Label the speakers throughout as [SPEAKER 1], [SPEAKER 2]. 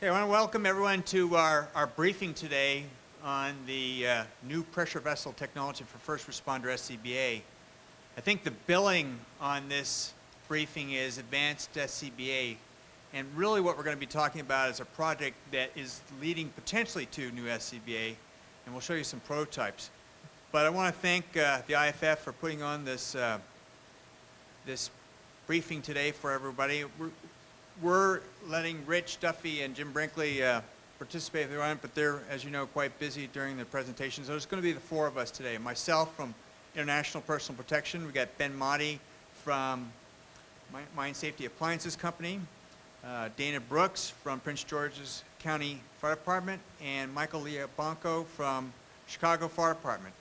[SPEAKER 1] Hey, I want to welcome everyone to our briefing today on the new pressure vessel technology for first responder SCBA. I think the billing on this briefing is Advanced SCBA, and really what we're going to be talking about is a project that is leading potentially to new SCBA, and we'll show you some prototypes. But I want to thank the IFF for putting on this briefing today for everybody. We're letting Rich Duffy and Jim Brinkley participate if they want, but they're, as you know, quite busy during the presentation. So there's going to be the four of us today. Myself from International Personal Protection. We got Ben Motti from Mine Safety Appliances Company, Dana Brooks from Prince George's County Fire Department, and Michael Liabanco from Chicago Fire Department.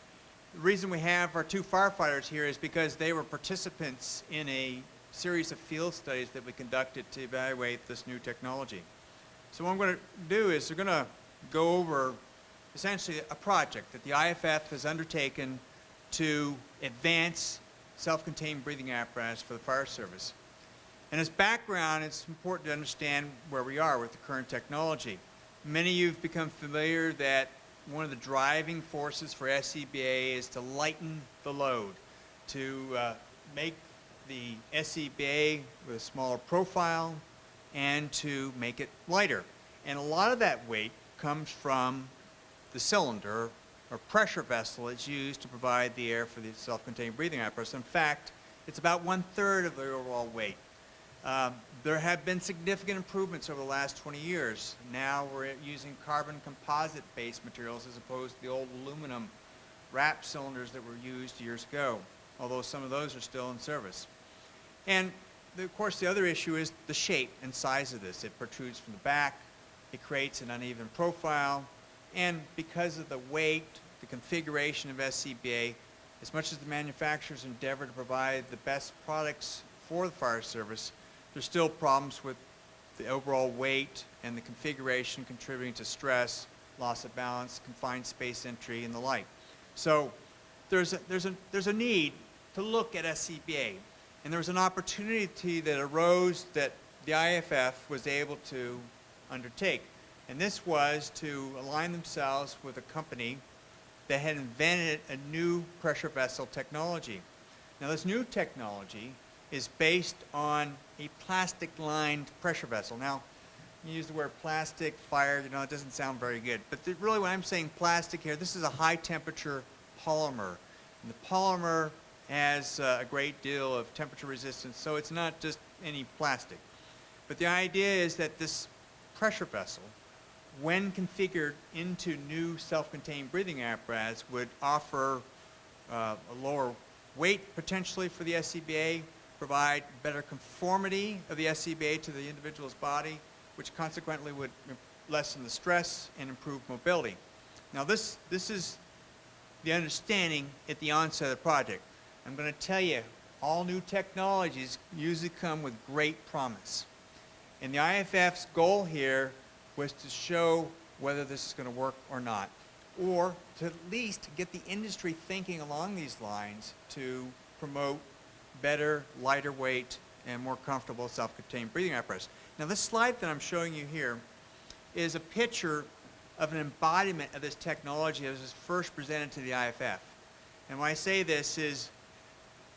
[SPEAKER 1] The reason we have our two firefighters here is because they were participants in a series of field studies that we conducted to evaluate this new technology. So what I'm going to do is we're going to go over essentially a project that the IFF has undertaken to advance self-contained breathing apparatus for the fire service. And as background, it's important to understand where we are with the current technology. Many of you have become familiar that one of the driving forces for SCBA is to lighten the load, to make the SCBA with a smaller profile and to make it lighter. And a lot of that weight comes from the cylinder or pressure vessel that's used to provide the air for the self-contained breathing apparatus. In fact, it's about 1/3 of the overall weight. There have been significant improvements over the last 20 years. Now we're using carbon composite-based materials as opposed to the old aluminum wrap cylinders that were used years ago, although some of those are still in service. And of course the other issue is the shape and size of this. It protrudes from the back, it creates an uneven profile, and because of the weight, the configuration of SCBA, as much as the manufacturers endeavor to provide the best products for the fire service, there's still problems with the overall weight and the configuration contributing to stress, loss of balance, confined space entry, and the like. So there's a need to look at SCBA. And there was an opportunity that arose that the IFF was able to undertake. And this was to align themselves with a company that had invented a new pressure vessel technology. Now this new technology is based on a plastic-lined pressure vessel. Now, you use the word plastic, fire, you know, it doesn't sound very good. But really when I'm saying plastic here, this is a high-temperature polymer. And the polymer has a great deal of temperature resistance, so it's not just any plastic. But the idea is that this pressure vessel, when configured into new self-contained breathing apparatus, would offer a lower weight potentially for the SCBA, provide better conformity of the SCBA to the individual's body, which consequently would lessen the stress and improve mobility. Now this is the understanding at the onset of the project. I'm going to tell you, all new technologies usually come with great promise. And the IFF's goal here was to show whether this is going to work or not, or to at least get the industry thinking along these lines to promote better, lighter weight, and more comfortable self-contained breathing apparatus. Now this slide that I'm showing you here is a picture of an embodiment of this technology as it was first presented to the IFF. And when I say this is,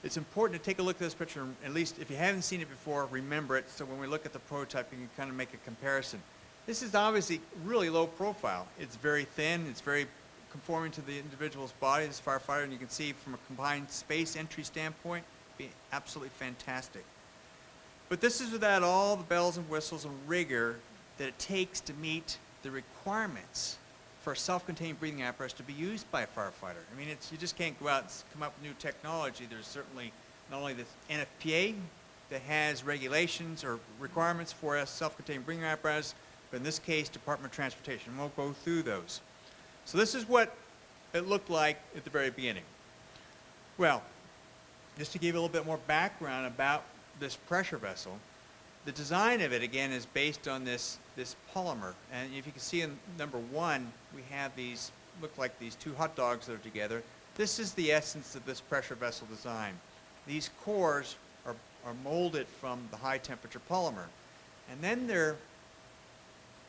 [SPEAKER 1] it's important to take a look at this picture, and at least if you haven't seen it before, remember it, so when we look at the prototype, you can kind of make a comparison. This is obviously really low profile. It's very thin, it's very conforming to the individual's body, this firefighter, and you can see from a combined space entry standpoint, be absolutely fantastic. But this is without all the bells and whistles and rigor that it takes to meet the requirements for a self-contained breathing apparatus to be used by a firefighter. I mean, you just can't go out and come up with new technology. There's certainly not only the NFPA that has regulations or requirements for a self-contained breathing apparatus, but in this case, Department of Transportation. We'll go through those. So this is what it looked like at the very beginning. Well, just to give you a little bit more background about this pressure vessel, the design of it, again, is based on this polymer. And if you can see in number 1, we have these, look like these two hot dogs that are together. This is the essence of this pressure vessel design. These cores are molded from the high temperature polymer. And then they're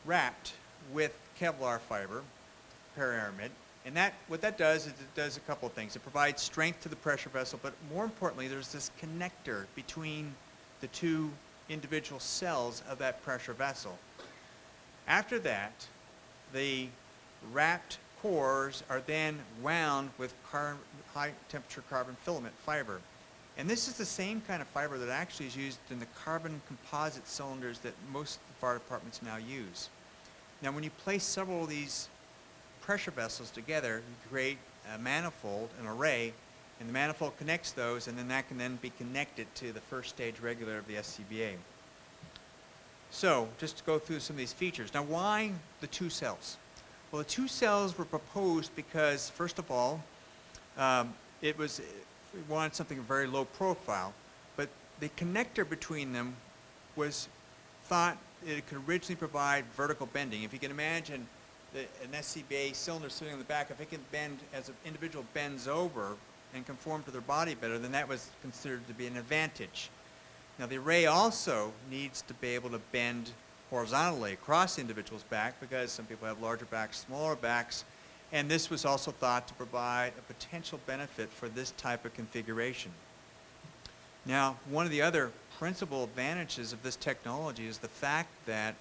[SPEAKER 1] wrapped with Kevlar fiber, para-aramid. And what that does is it does a couple of things. It provides strength to the pressure vessel, but more importantly, there's this connector between the two individual cells of that pressure vessel. After that, the wrapped cores are then wound with high temperature carbon filament fiber. And this is the same kind of fiber that actually is used in the carbon composite cylinders that most fire departments now use. Now, when you place several of these pressure vessels together, you create a manifold, an array, and the manifold connects those, and then that can then be connected to the first stage regulator of the SCBA. So, just to go through some of these features. Now, why the two cells? Well, the two cells were proposed because, first of all, we wanted something very low profile, but the connector between them was thought it could originally provide vertical bending. If you can imagine an SCBA cylinder sitting on the back, if it can bend as an individual bends over and conform to their body better, then that was considered to be an advantage. Now, the array also needs to be able to bend horizontally across the individual's back because some people have larger backs, smaller backs, and this was also thought to provide a potential benefit for this type of configuration. Now, one of the other principal advantages of this technology is the fact that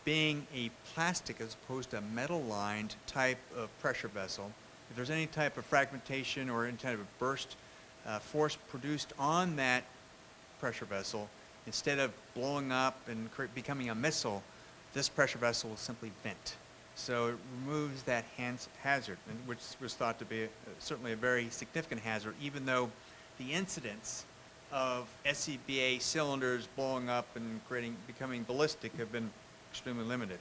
[SPEAKER 1] being a plastic as opposed to a metal-lined type of pressure vessel, if there's any type of fragmentation or any type of burst force produced on that pressure vessel, instead of blowing up and becoming a missile, this pressure vessel will simply vent. So it removes that hazard, which was thought to be certainly a very significant hazard, even though the incidence of SCBA cylinders blowing up and becoming ballistic have been extremely limited.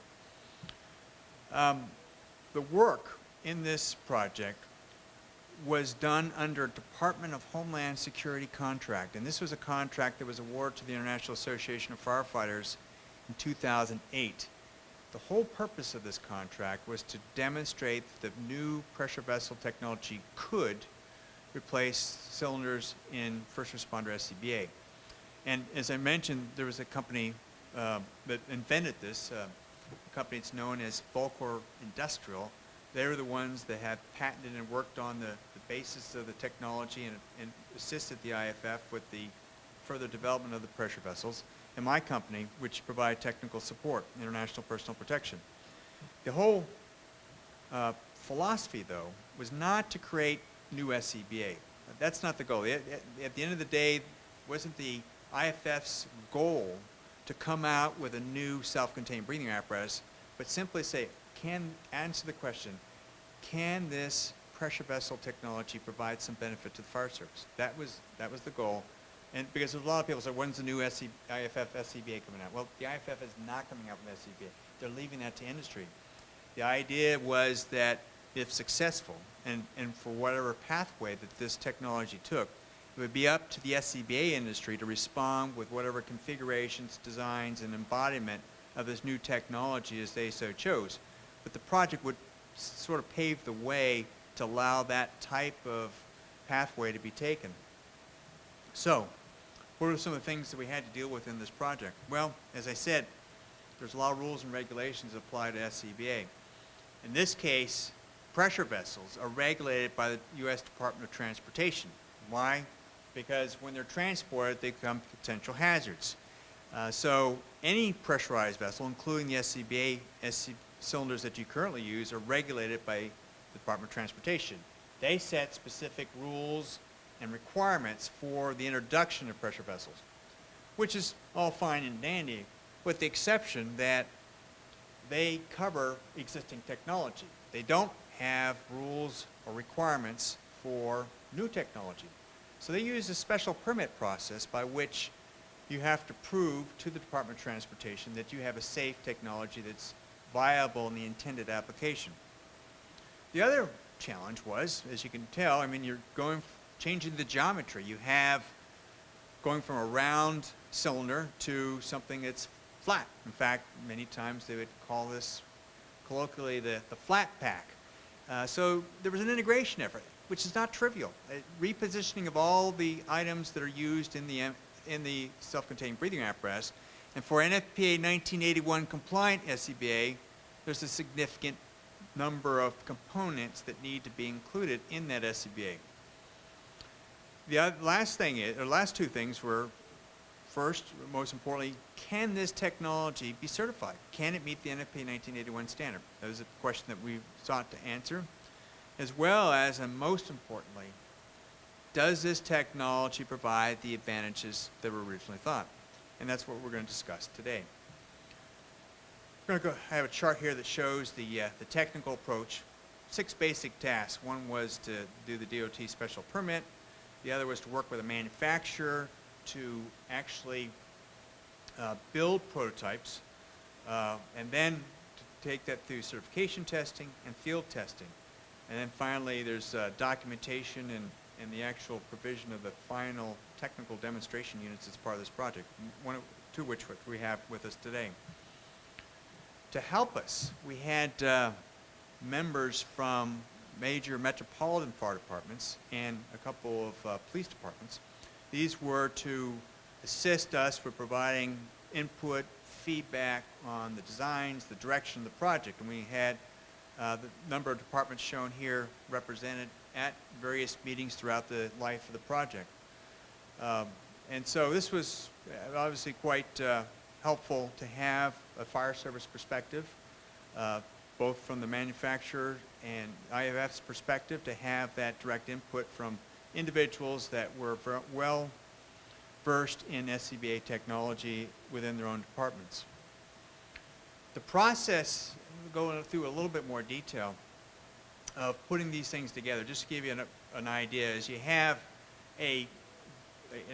[SPEAKER 1] The work in this project was done under a Department of Homeland Security contract, and this was a contract that was awarded to the International Association of Firefighters in 2008. The whole purpose of this contract was to demonstrate that the new pressure vessel technology could replace cylinders in first responder SCBA. And as I mentioned, there was a company that invented this, a company that's known as Volcor Industrial. They were the ones that have patented and worked on the basis of the technology and assisted the IFF with the further development of the pressure vessels. And my company, which provided technical support, International Personal Protection. The whole philosophy, though, was not to create new SCBA. That's not the goal. At the end of the day, wasn't the IFF's goal to come out with a new self-contained breathing apparatus, but simply say, answer the question, can this pressure vessel technology provide some benefit to the fire service? That was the goal. And because there's a lot of people say, when's the new IFF SCBA coming out? Well, the IFF is not coming out with SCBA. They're leaving that to industry. The idea was that if successful, and for whatever pathway that this technology took, it would be up to the SCBA industry to respond with whatever configurations, designs, and embodiment of this new technology as they so chose. But the project would sort of pave the way to allow that type of pathway to be taken. So, what are some of the things that we had to deal with in this project? Well, as I said, there's a lot of rules and regulations that apply to SCBA. In this case, pressure vessels are regulated by the U.S. Department of Transportation. Why? Because when they're transported, they become potential hazards. So any pressurized vessel, including the SCBA cylinders that you currently use, are regulated by the Department of Transportation. They set specific rules and requirements for the introduction of pressure vessels, which is all fine and dandy, with the exception that they cover existing technology. They don't have rules or requirements for new technology. So they use a special permit process by which you have to prove to the Department of Transportation that you have a safe technology that's viable in the intended application. The other challenge was, as you can tell, I mean, you're changing the geometry. You have going from a round cylinder to something that's flat. In fact, many times they would call this colloquially the flat pack. So there was an integration effort, which is not trivial. Repositioning of all the items that are used in the self-contained breathing apparatus And for NFPA 1981 compliant SCBA, there's a significant number of components that need to be included in that SCBA. The last two things were, first, most importantly, can this technology be certified? Can it meet the NFPA 1981 standard? That was a question that we sought to answer, as well as, and most importantly, does this technology provide the advantages that were originally thought? And that's what we're going to discuss today. We're going to have a chart here that shows the technical approach. 6 basic tasks. One was to do the DOT special permit. The other was to work with a manufacturer to actually build prototypes, and then to take that through certification testing and field testing. And then finally, there's documentation and the actual provision of the final technical demonstration units as part of this project, two of which we have with us today. To help us, we had members from major metropolitan fire departments and a couple of police departments. These were to assist us with providing input, feedback on the designs, the direction of the project. And we had the number of departments shown here represented at various meetings throughout the life of the project. And so this was obviously quite helpful to have a fire service perspective, both from the manufacturer and IFF's perspective, to have that direct input from individuals that were well versed in SCBA technology within their own departments. The process, going through a little bit more detail of putting these things together, just to give you an idea, is you have an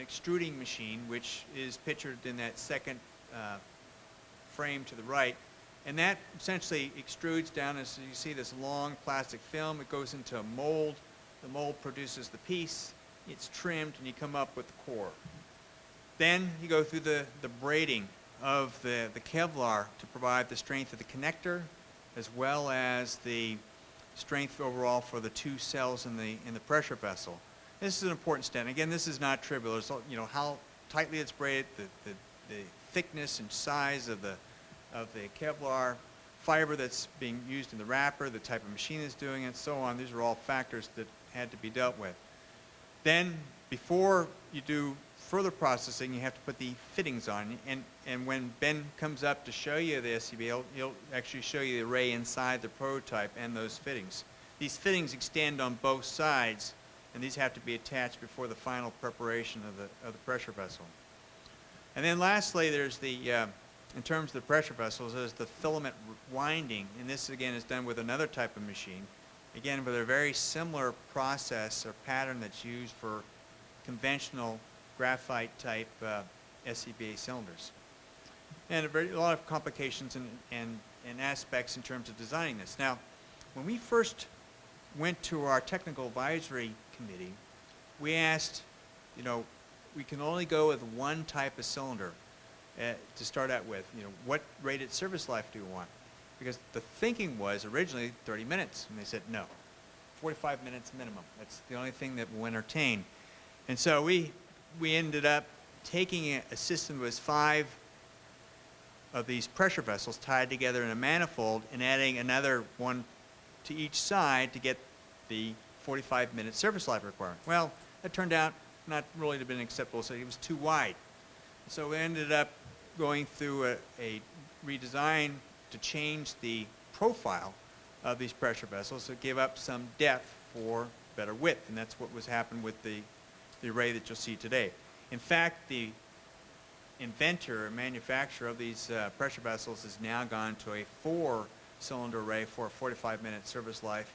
[SPEAKER 1] extruding machine, which is pictured in that second frame to the right, and that essentially extrudes down, as you see, this long plastic film. It goes into a mold. The mold produces the piece. It's trimmed, and you come up with the core. Then you go through the braiding of the Kevlar to provide the strength of the connector, as well as the strength overall for the 2 cells in the pressure vessel. This is an important step. Again, this is not trivial. It's, you know, how tightly it's braided, the thickness and size of the Kevlar fiber that's being used in the wrapper, the type of machine that's doing it, so on. These are all factors that had to be dealt with. Then, before you do further processing, you have to put the fittings on. And when Ben comes up to show you the SCBA, he'll actually show you the array inside the prototype and those fittings. These fittings extend on both sides, and these have to be attached before the final preparation of the pressure vessel. And then lastly, there's in terms of the pressure vessels, there's the filament winding, and this again is done with another type of machine. Again, with a very similar process or pattern that's used for conventional graphite type SCBA cylinders. And a lot of complications and aspects in terms of designing this. Now, when we first went to our technical advisory committee, we asked, you know, we can only go with one type of cylinder to start out with. You know, what rated service life do you want? Because the thinking was originally 30 minutes, and they said no, 45 minutes minimum. That's the only thing that will entertain. And so we ended up taking a system that was 5 of these pressure vessels tied together in a manifold and adding another one to each side to get the 45-minute service life requirement. Well, that turned out not really to have been acceptable, so it was too wide. So we ended up going through a redesign to change the profile of these pressure vessels to give up some depth for better width, and that's what was happened with the array that you'll see today. In fact, the inventor or manufacturer of these pressure vessels has now gone to a 4-cylinder array for a 45-minute service life,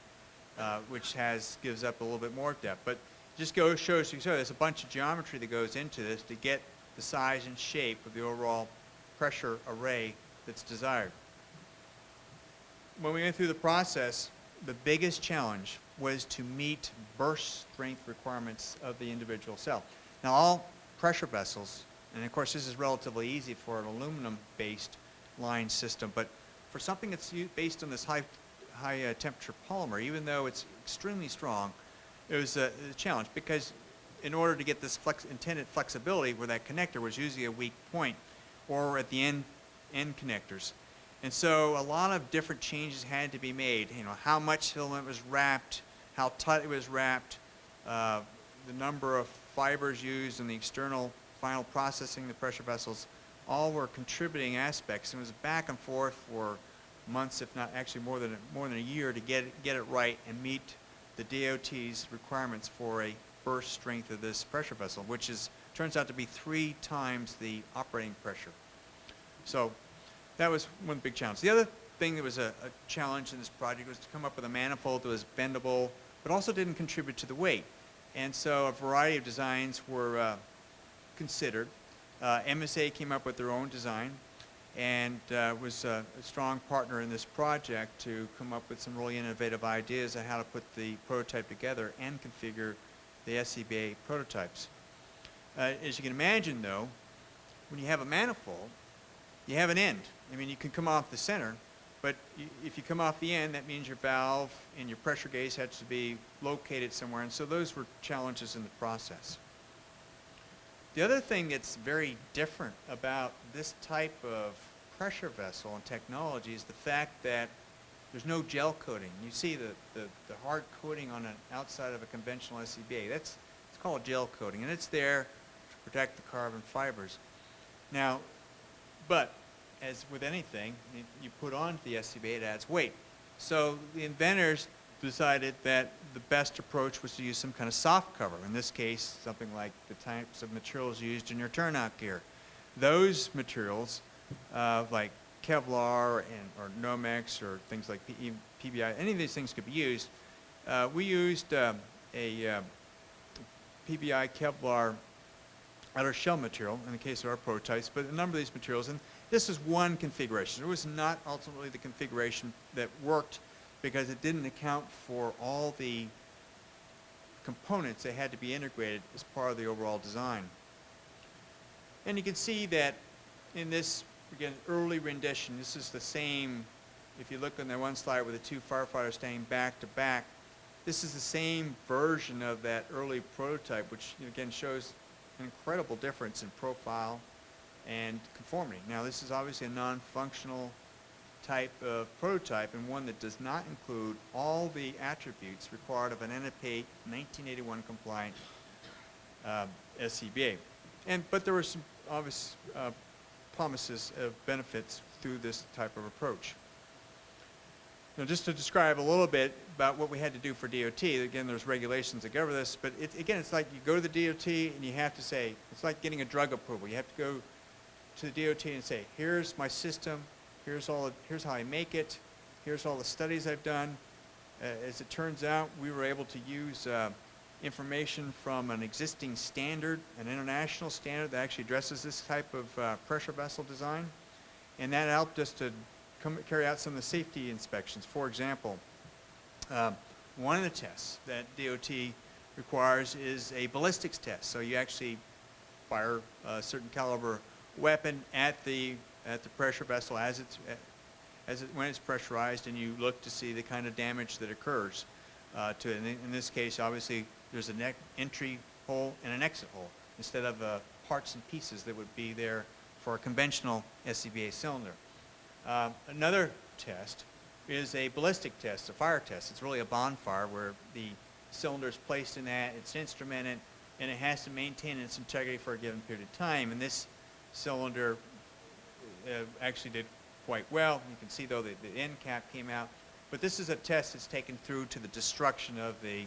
[SPEAKER 1] which gives up a little bit more depth. But just shows you, there's a bunch of geometry that goes into this to get the size and shape of the overall pressure array that's desired. When we went through the process, the biggest challenge was to meet burst strength requirements of the individual cell. Now, all pressure vessels, and of course this is relatively easy for an aluminum-based line system, but for something that's based on this high temperature polymer, even though it's extremely strong, it was a challenge, because in order to get this intended flexibility where that connector was usually a weak point, or at the end connectors. And so a lot of different changes had to be made. You know, how much filament was wrapped, how tight it was wrapped, the number of fibers used, and the external final processing, the pressure vessels, all were contributing aspects. And it was back and forth for months, if not actually more than a year, to get it right and meet the DOT's requirements for a burst strength of this pressure vessel, which turns out to be 3 times the operating pressure. So that was one big challenge. The other thing that was a challenge in this project was to come up with a manifold that was bendable, but also didn't contribute to the weight. And so a variety of designs were considered. MSA came up with their own design and was a strong partner in this project to come up with some really innovative ideas on how to put the prototype together and configure the SCBA prototypes. As you can imagine, though, when you have a manifold, you have an end. I mean, you can come off the center, but if you come off the end, that means your valve and your pressure gauge has to be located somewhere, and so those were challenges in the process. The other thing that's very different about this type of pressure vessel and technology is the fact that there's no gel coating. You see the hard coating on the outside of a conventional SCBA. It's called gel coating, and it's there to protect the carbon fibers. Now, but as with anything, you put on the SCBA, it adds weight. So the inventors decided that the best approach was to use some kind of soft cover. In this case, something like the types of materials used in your turnout gear. Those materials, like Kevlar or Nomex or things like PBI, any of these things could be used. We used a PBI Kevlar outer shell material in the case of our prototypes, but a number of these materials, and this is one configuration. It was not ultimately the configuration that worked because it didn't account for all the components that had to be integrated as part of the overall design. And you can see that in this, again, early rendition, this is the same, if you look on that one slide with the 2 firefighters standing back to back, this is the same version of that early prototype, which again shows an incredible difference in profile and conformity. Now, this is obviously a non-functional type of prototype and one that does not include all the attributes required of an NFPA 1981 compliant SCBA. But there were some obvious promises of benefits through this type of approach. Now, just to describe a little bit about what we had to do for DOT, again, there's regulations that govern this, but again, it's like you go to the DOT and you have to say, it's like getting a drug approval. You have to go to the DOT and say, here's my system, here's how I make it, here's all the studies I've done. As it turns out, we were able to use information from an existing standard, an international standard that actually addresses this type of pressure vessel design, and that helped us to carry out some of the safety inspections. For example, one of the tests that DOT requires is a ballistics test. So you actually fire a certain caliber weapon at the pressure vessel when it's pressurized, and you look to see the kind of damage that occurs to it. In this case, obviously, there's an entry hole and an exit hole instead of parts and pieces that would be there for a conventional SCBA cylinder. Another test is a ballistic test, a fire test. It's really a bonfire where the cylinder is placed in that, it's instrumented, and it has to maintain its integrity for a given period of time. And this cylinder actually did quite well. You can see, though, that the end cap came out. But this is a test that's taken through to the destruction of the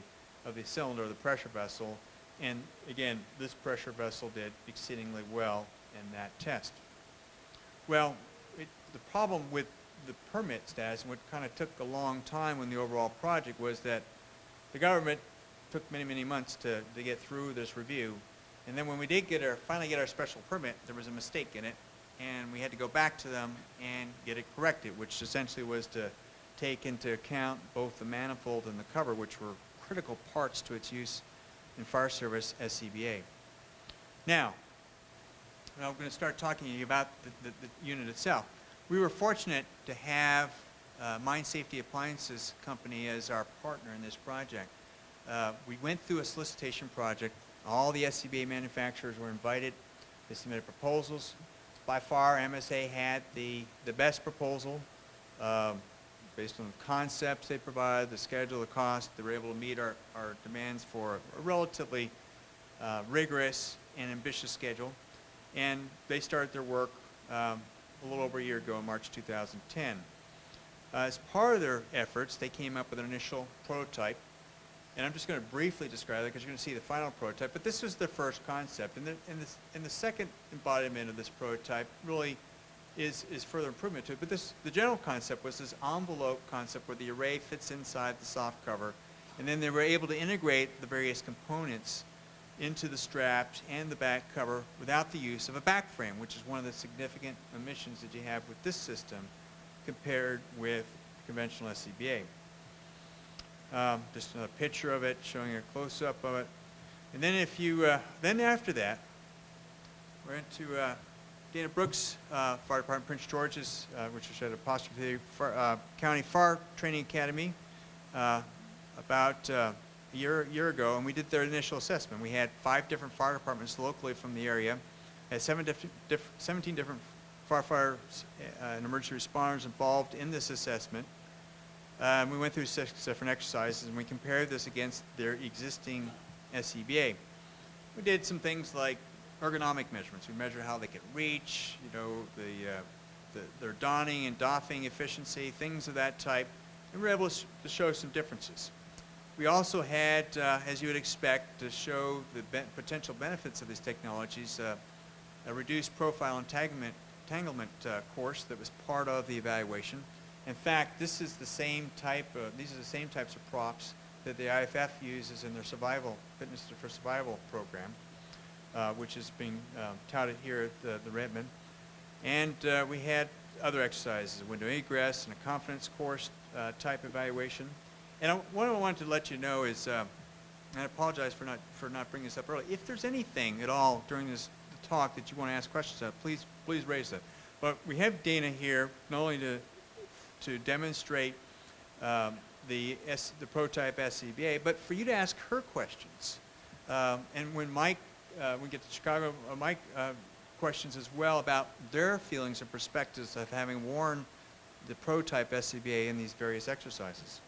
[SPEAKER 1] cylinder, the pressure vessel. And again, this pressure vessel did exceedingly well in that test. Well, the problem with the permit status, and what kind of took a long time in the overall project, was that the government took many, many months to get through this review. And then when we did finally get our special permit, there was a mistake in it, and we had to go back to them and get it corrected, which essentially was to take into account both the manifold and the cover, which were critical parts to its use in fire service SCBA. Now, I'm going to start talking to you about the unit itself. We were fortunate to have Mine Safety Appliances Company as our partner in this project. We went through a solicitation project. All the SCBA manufacturers were invited. They submitted proposals. by far, MSA had the best proposal based on the concepts they provided, the schedule, the cost. They were able to meet our demands for a relatively rigorous and ambitious schedule. And they started their work a little over a year ago in March 2010. As part of their efforts, they came up with an initial prototype. And I'm just going to briefly describe it because you're going to see the final prototype. But this was the first concept. And the second embodiment of this prototype really is further improvement to it. But the general concept was this envelope concept where the array fits inside the soft cover. And then they were able to integrate the various components into the straps and the back cover without the use of a back frame, which is one of the significant omissions that you have with this system compared with conventional SCBA. Just another picture of it, showing a close-up of it. And then then after that, we're into Dana Brooks Fire Department, Prince George's, which is at Apostrophe County Fire Training Academy, about a year ago, and we did their initial assessment. We had 5 different fire departments locally from the area, had 17 different firefighters and emergency responders involved in this assessment. We went through 6 different exercises, and we compared this against their existing SCBA. We did some things like ergonomic measurements. We measured how they could reach, their donning and doffing efficiency, things of that type, and we were able to show some differences. We also had, as you would expect, to show the potential benefits of these technologies, a reduced profile entanglement course that was part of the evaluation. In fact, these are the same types of props that the IFF uses in their Fitness for Survival program, which is being touted here at the Redmond. And we had other exercises, a window egress and a confidence course type evaluation. And what I wanted to let you know is, and I apologize for not bringing this up early, if there's anything at all during this talk that you want to ask questions of, please raise it. But we have Dana here not only to demonstrate the prototype SCBA, but for you to ask her questions. And when Mike, we get to Chicago, Mike questions as well about their feelings and perspectives of having worn the prototype SCBA in these various exercises.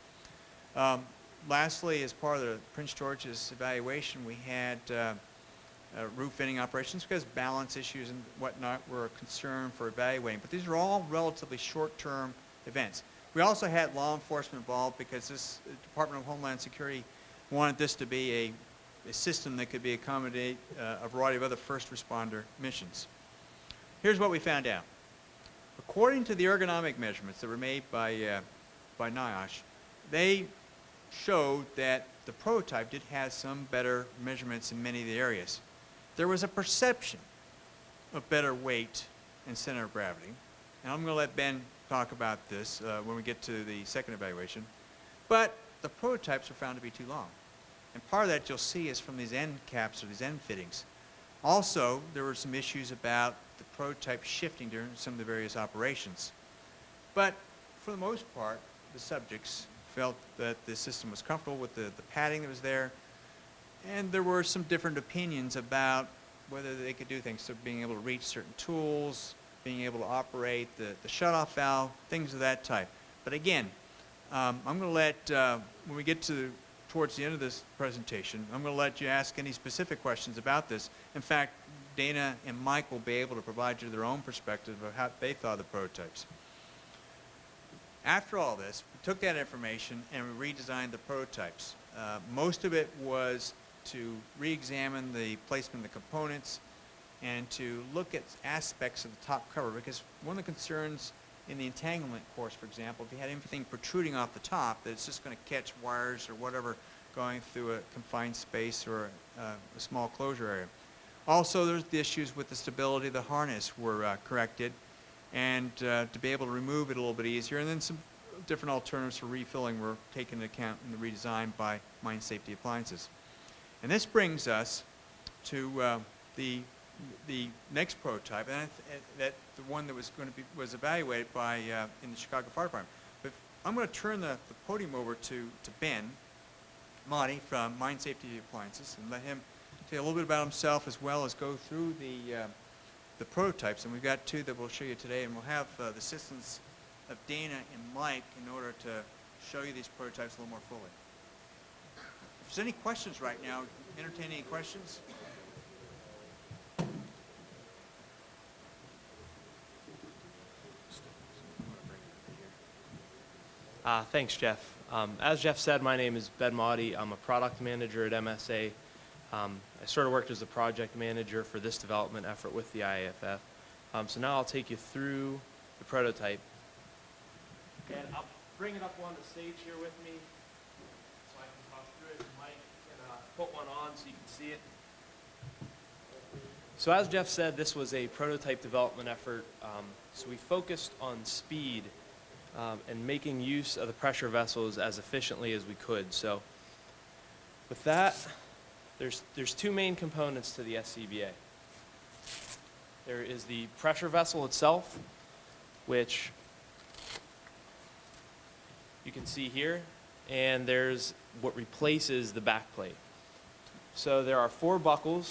[SPEAKER 1] Lastly, as part of the Prince George's evaluation, we had roof venting operations because balance issues and whatnot were a concern for evaluating. But these are all relatively short-term events. We also had law enforcement involved because this Department of Homeland Security wanted this to be a system that could accommodate a variety of other first responder missions. Here's what we found out. According to the ergonomic measurements that were made by NIOSH, they showed that the prototype did have some better measurements in many of the areas. There was a perception of better weight and center of gravity. And I'm going to let Ben talk about this when we get to the second evaluation. But the prototypes were found to be too long. And part of that you'll see is from these end caps or these end fittings. Also, there were some issues about the prototype shifting during some of the various operations. But for the most part, the subjects felt that the system was comfortable with the padding that was there. And there were some different opinions about whether they could do things. So being able to reach certain tools, being able to operate the shutoff valve, things of that type. But again, I'm going to let, when we get towards the end of this presentation, I'm going to let you ask any specific questions about this. In fact, Dana and Mike will be able to provide you their own perspective of how they thought of the prototypes. After all this, we took that information and we redesigned the prototypes. Most of it was to re-examine the placement of the components and to look at aspects of the top cover, because one of the concerns in the entanglement course, for example, if you had anything protruding off the top, that it's just going to catch wires or whatever going through a confined space or a small closure area. Also, there's the issues with the stability of the harness were corrected, and to be able to remove it a little bit easier, and then some different alternatives for refilling were taken into account in the redesign by Mine Safety Appliances. And this brings us to the next prototype, and that the one that was evaluated by in the Chicago Fire Department. But I'm going to turn the podium over to Ben Motti from Mine Safety Appliances and let him tell you a little bit about himself as well as go through the prototypes, and we've got two that we'll show you today, and we'll have the assistance of Dana and Mike in order to show you these prototypes a little more fully. If there's any questions right now, entertain any questions?
[SPEAKER 2] Thanks, Jeff. As Jeff said, my name is Ben Motti. I'm a product manager at MSA. I sort of worked as a project manager for this development effort with the IAFF. So now I'll take you through the prototype. And I'll bring it up on the stage here with me so I can talk through it. Mike can put one on so you can see it. So as Jeff said, this was a prototype development effort. So we focused on speed and making use of the pressure vessels as efficiently as we could. So with that, there's two main components to the SCBA. There is the pressure vessel itself, which you can see here, and there's what replaces the back plate. So there are 4 buckles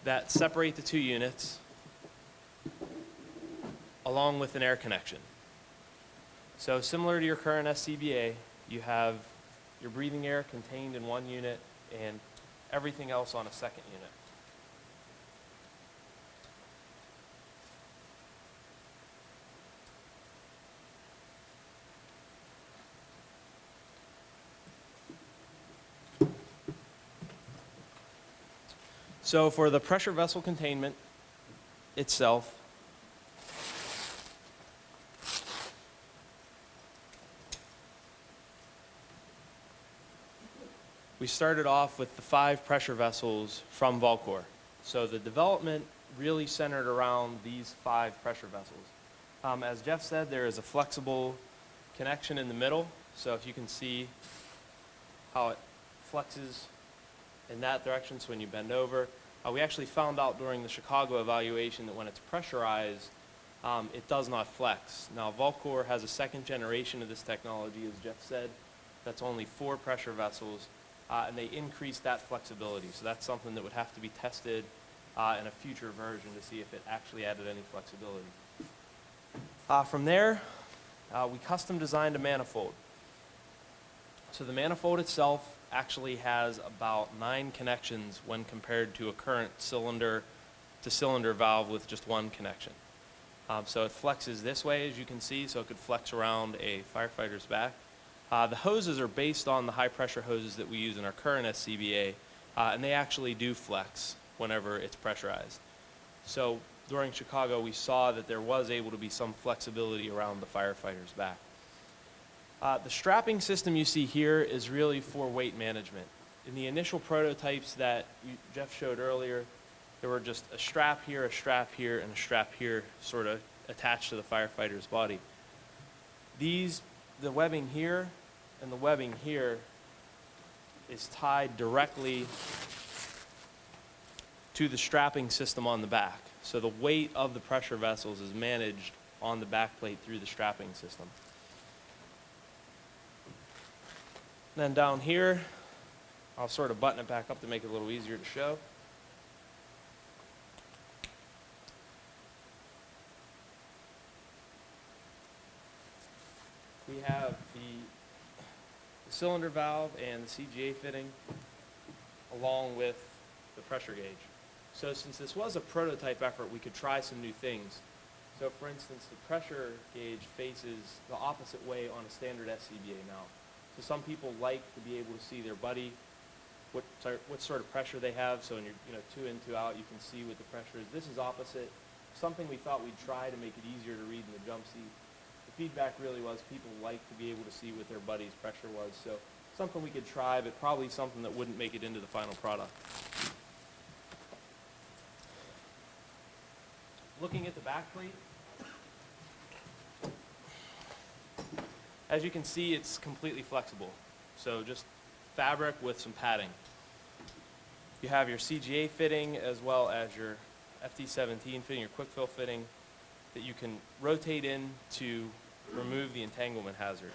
[SPEAKER 2] that separate the 2 units, along with an air connection. So similar to your current SCBA, you have your breathing air contained in one unit and everything else on a second unit. So for the pressure vessel containment itself, we started off with the 5 pressure vessels from Volcor. So the development really centered around these 5 pressure vessels. As Jeff said, there is a flexible connection in the middle. So if you can see how it flexes in that direction, so when you bend over. We actually found out during the Chicago evaluation that when it's pressurized, it does not flex. Now, Volcor has a second generation of this technology, as Jeff said. That's only 4 pressure vessels, and they increase that flexibility. So that's something that would have to be tested in a future version to see if it actually added any flexibility. From there, we custom designed a manifold. So the manifold itself actually has about 9 connections when compared to a current cylinder-to-cylinder valve with just 1 connection. So it flexes this way, as you can see, so it could flex around a firefighter's back. The hoses are based on the high-pressure hoses that we use in our current SCBA, and they actually do flex whenever it's pressurized. So during Chicago, we saw that there was able to be some flexibility around the firefighter's back. The strapping system you see here is really for weight management. In the initial prototypes that Jeff showed earlier, there were just a strap here, and a strap here sort of attached to the firefighter's body. The webbing here and the webbing here is tied directly to the strapping system on the back. So the weight of the pressure vessels is managed on the back plate through the strapping system. Then down here, I'll sort of button it back up to make it a little easier to show. We have the cylinder valve and the CGA fitting along with the pressure gauge. So since this was a prototype effort, we could try some new things. So for instance, the pressure gauge faces the opposite way on a standard SCBA now. So some people like to be able to see their buddy, what sort of pressure they have. So when you're 2 in, 2 out, you can see what the pressure is. This is opposite. Something we thought we'd try to make it easier to read in the jump seat. The feedback really was people like to be able to see what their buddy's pressure was. So something we could try, but probably something that wouldn't make it into the final product. Looking at the back plate, as you can see, it's completely flexible. So just fabric with some padding. You have your CGA fitting as well as your FT17 fitting, your quick fill fitting that you can rotate in to remove the entanglement hazard.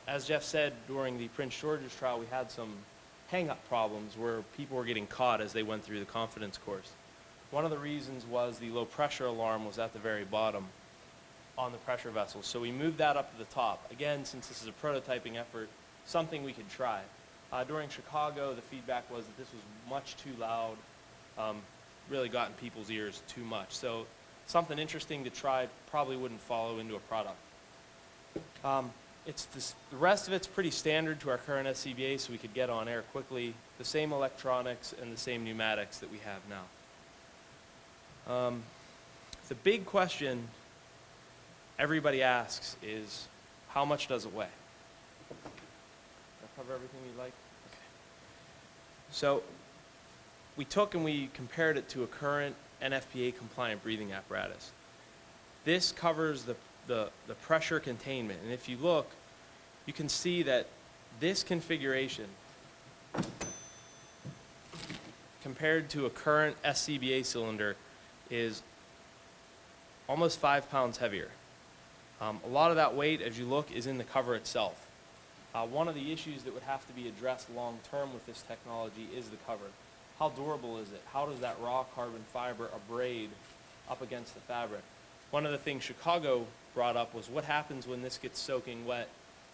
[SPEAKER 2] As Jeff said, during the Prince George's trial, we had some hang-up problems where people were getting caught as they went through the confidence course. One of the reasons was the low pressure alarm was at the very bottom on the pressure vessel. So we moved that up to the top. Again, since this is a prototyping effort, something we could try. During Chicago, the feedback was that this was much too loud, really got in people's ears too much. So something interesting to try, probably wouldn't follow into a product. The rest of it's pretty standard to our current SCBA, so we could get on air quickly. The same electronics and the same pneumatics that we have now. The big question everybody asks is, how much does it weigh? Did I cover everything you'd like? Okay. So we took and we compared it to a current NFPA compliant breathing apparatus. This covers the pressure containment, and if you look, you can see that this configuration compared to a current SCBA cylinder is almost 5 pounds heavier. A lot of that weight, as you look, is in the cover itself. One of the issues that would have to be addressed long term with this technology is the cover. How durable is it? How does that raw carbon fiber abrade up against the fabric? One of the things Chicago brought up was what happens when this gets soaking wet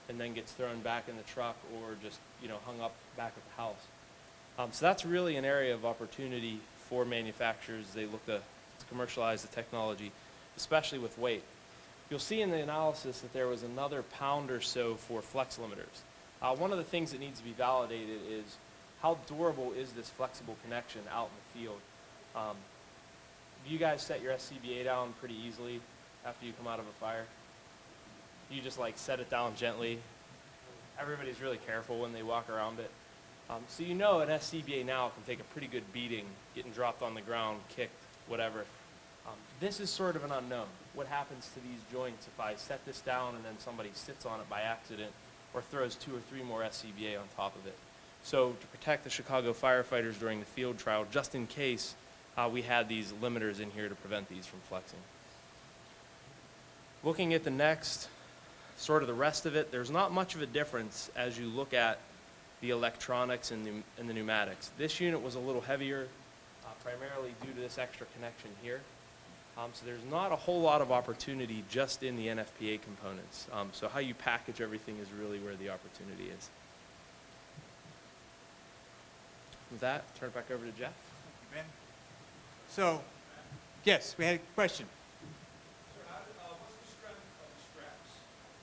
[SPEAKER 2] and then gets thrown back in the truck or just hung up back at the house. So that's really an area of opportunity for manufacturers. They look to commercialize the technology, especially with weight. You'll see in the analysis that there was another pound or so for flex limiters. One of the things that needs to be validated is how durable is this flexible connection out in the field. You guys set your SCBA down pretty easily after you come out of a fire. You just set it down gently. Everybody's really careful when they walk around it. So an SCBA now can take a pretty good beating, getting dropped on the ground, kicked, whatever. This is sort of an unknown. What happens to these joints if I set this down and then somebody sits on it by accident or throws 2 or 3 more SCBA on top of it? So to protect the Chicago firefighters during the field trial, just in case, we had these limiters in here to prevent these from flexing. Looking at the next, sort of the rest of it, there's not much of a difference as you look at the electronics and the pneumatics. This unit was a little heavier, primarily due to this extra connection here. So there's not a whole lot of opportunity just in the NFPA components. So how you package everything is really where the opportunity is. With that, turn it back over to Jeff.
[SPEAKER 1] Thank you, Ben. So, yes, we had a question.
[SPEAKER 3] Sir, what's the strength of the straps?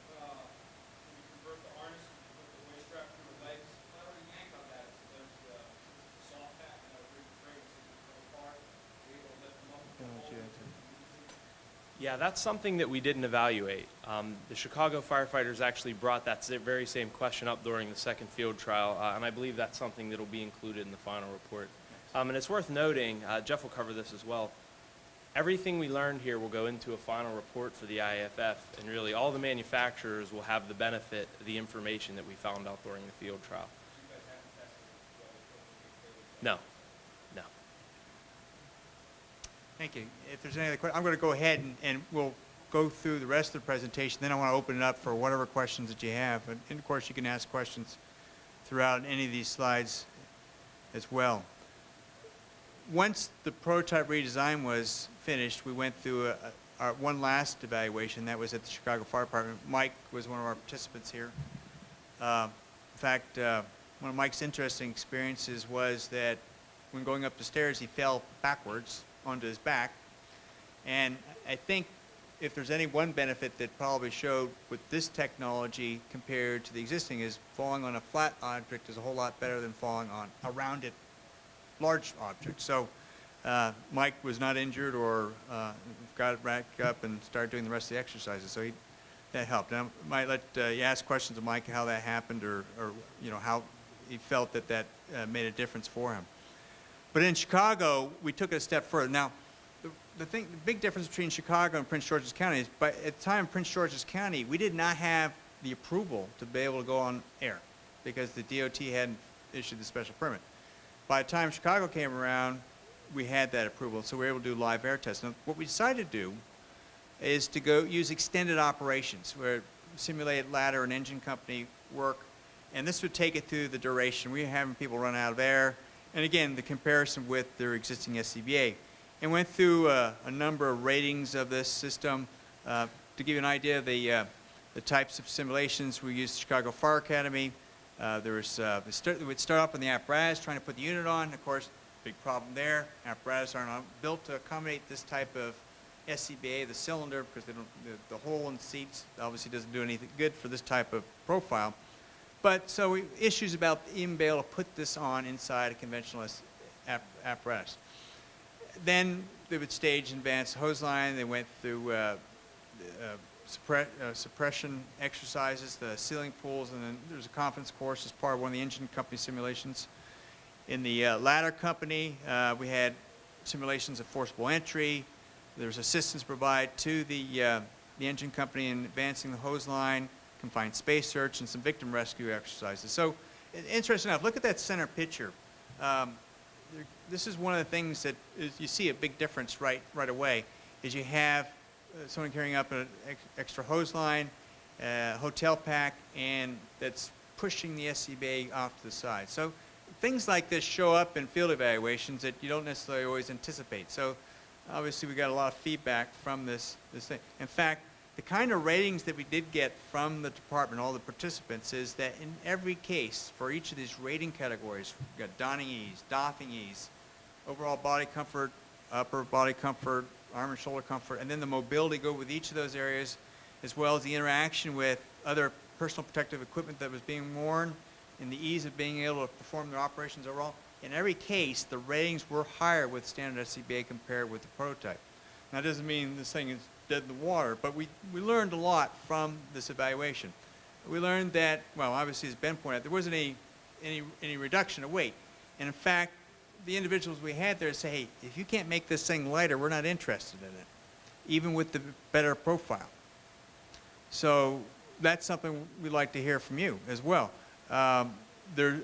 [SPEAKER 3] When you convert the harness, you put the waist strap through the legs. If I were to yank on that, there's the soft pack and a big frame so you can come apart. Be able to lift them up.
[SPEAKER 2] Yeah, that's something that we didn't evaluate. The Chicago firefighters actually brought that very same question up during the second field trial, and I believe that's something that will be included in the final report. And it's worth noting, Jeff will cover this as well, everything we learned here will go into a final report for the IAFF, and really all the manufacturers will have the benefit of the information that we found out during the field trial. No.
[SPEAKER 1] Thank you. If there's any other questions, I'm going to go ahead and we'll go through the rest of the presentation. Then I want to open it up for whatever questions that you have. And of course, you can ask questions throughout any of these slides as well. Once the prototype redesign was finished, we went through our one last evaluation. That was at the Chicago Fire Department. Mike was one of our participants here. In fact, one of Mike's interesting experiences was that when going up the stairs, he fell backwards onto his back. And I think if there's any one benefit that probably showed with this technology compared to the existing is falling on a flat object is a whole lot better than falling on a rounded large object. So Mike was not injured or got back up and started doing the rest of the exercises. So that helped. Now, I might let you ask questions of Mike how that happened or how he felt that made a difference for him. But in Chicago, we took it a step further. Now, the big difference between Chicago and Prince George's County is, at the time in Prince George's County, we did not have the approval to be able to go on air because the DOT hadn't issued the special permit. By the time Chicago came around, we had that approval, so we were able to do live air tests. Now, what we decided to do is to go use extended operations, where simulated ladder and engine company work, And this would take it through the duration. We were having people run out of air. And again, the comparison with their existing SCBA. And went through a number of ratings of this system. To give you an idea of the types of simulations, we used Chicago Fire Academy. We'd start off in the apparatus, trying to put the unit on. Of course, big problem there. Apparatus aren't built to accommodate this type of SCBA, the cylinder, because they don't, the hole in the seats obviously doesn't do anything good for this type of profile. But so issues about even being able to put this on inside a conventional apparatus. Then they would stage advanced hose line. They went through suppression exercises, the ceiling pulls, and then there's a confidence course as part of one of the engine company simulations. In the ladder company, we had simulations of forcible entry. There's assistance provided to the engine company in advancing the hose line, confined space search, and some victim rescue exercises. So, interesting enough, look at that center picture. This is one of the things that you see a big difference right away, is you have someone carrying up an extra hose line, hotel pack, and that's pushing the SCBA off to the side. So things like this show up in field evaluations that you don't necessarily always anticipate. So obviously we got a lot of feedback from this thing. In fact, the kind of ratings that we did get from the department, all the participants, is that in every case, for each of these rating categories, we've got donning ease, doffing ease, overall body comfort, upper body comfort, arm and shoulder comfort, and then the mobility go with each of those areas, as well as the interaction with other personal protective equipment that was being worn, and the ease of being able to perform their operations overall. In every case, the ratings were higher with standard SCBA compared with the prototype. Now, that doesn't mean this thing is dead in the water, but we learned a lot from this evaluation. We learned that, well, obviously, as Ben pointed out, there wasn't any reduction of weight. And in fact, the individuals we had there say, hey, if you can't make this thing lighter, we're not interested in it, even with the better profile. So that's something we'd like to hear from you as well. There